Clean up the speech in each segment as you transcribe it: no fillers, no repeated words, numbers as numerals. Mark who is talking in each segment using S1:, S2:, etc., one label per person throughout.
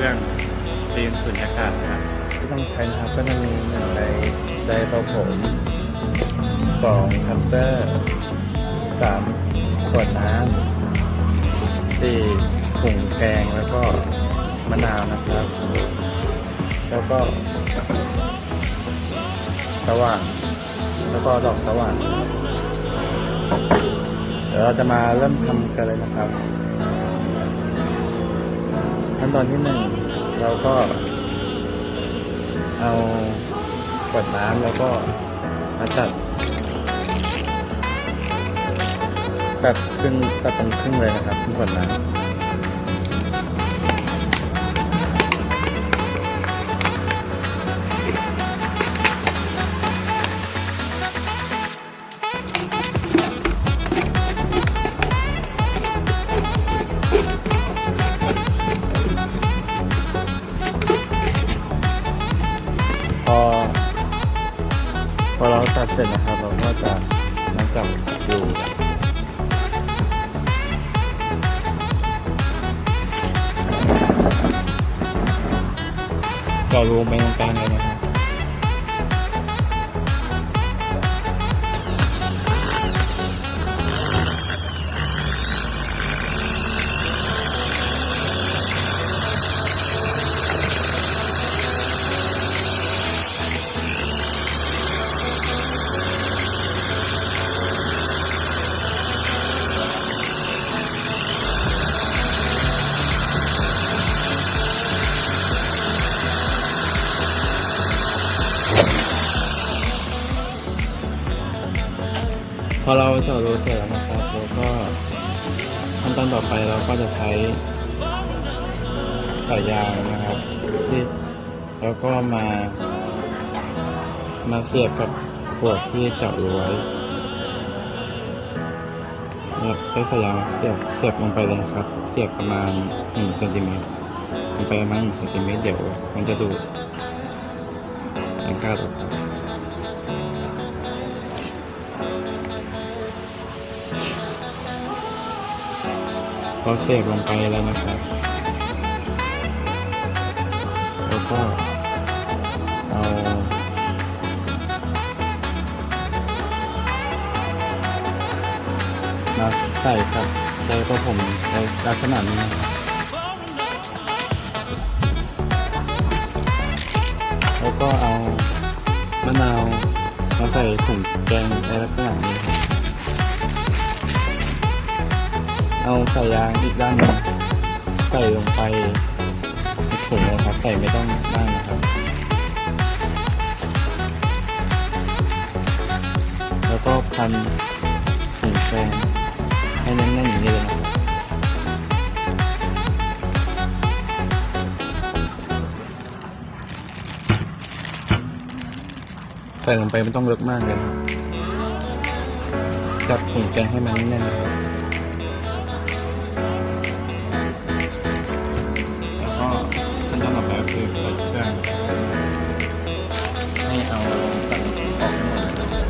S1: รื่องตีนสุญญากาศครับที่ต้องใช้นะครับก็จะมี1ไดเป่าผม2คัตเตอร์3ขวดน้ำ4ถุงแกงแล้วก็มะนาวนะครับแล้วก็สว่านแล้วก็ดอกสว่านเดี๋ยวเราจะมาเริ่มทำกันเลยนะครับขั้นตอนที่1เราก็เอาขวดน้ำแล้วก็มาตัดตรงครึ่งเลยนะครับขวดน้ำพอเราตัดเสร็จนะครับเราก็จะมาจับดูก็รวมไปตรงกลางเลยนะครับพอเราเจาะรูเสร็จแล้วนะครับแล้วก็ขั้นตอนต่อไปเราก็จะใช้สายยางนะครับที่แล้วก็มาเสียบกับขวดที่เจาะรูไว้ใช้สายยางเสียบลงไปเลยครับเสียบประมาณ1 เซนติเมตรลงไปประมาณ1 เซนติเมตรเดี๋ยวมันจะดูดอากาศออกพอเสียบลงไปแล้วนะครับแล้วก็เอามาใส่ครับแล้วก็ผมในลักษณะนี้นะครับแล้วก็เอามะนาวมาใส่ถุงแกงในลักษณะนี้ครับเอาสายยางอีกด้านหนึ่งใส่ลงไปในถุงเลยครับใส่ไม่ต้องมากนะครับแล้วก็พันถุงแกงให้แน่นๆอย่างนี้เลยนะครับใส่ลงไปไม่ต้องลึกมากเลยจับถุงแกงให้มันแน่นๆนะครับขั้นตอนต่อไปก็คือเปิดเครื่องให้เอาตัดออกให้หมดนะครับ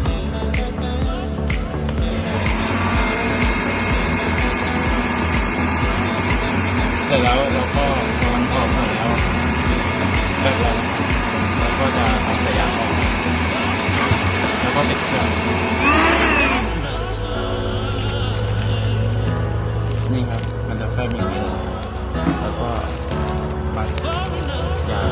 S1: เสร็จแล้วเราก็กำลังถอดมาแล้วเสร็จแล้วเราก็จะเอาสายยางออกแล้วก็ปิดเครื่องนี่ครับมันจะแฟบอย่างนี้แล้วก็ปัดยาง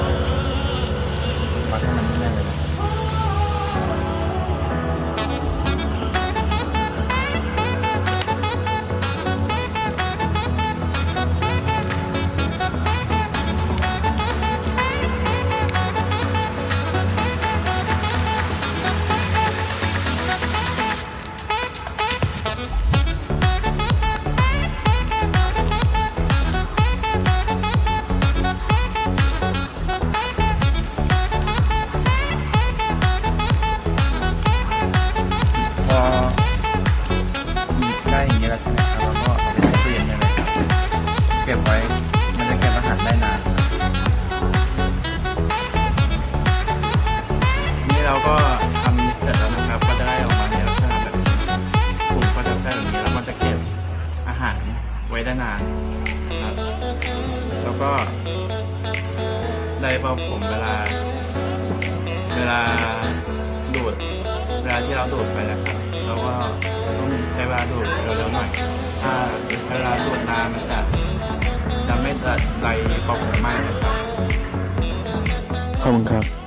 S1: ไดเป่าผมเวลาดูดเวลาที่เราดูดไปนะครับแล้วก็ต้องใช้เวลาดูดเร็วๆหน่อยถ้าใช้เวลาดูดนานมันจะไม่ไดเป่าผมมากนะครับ
S2: ขอบคุณครับ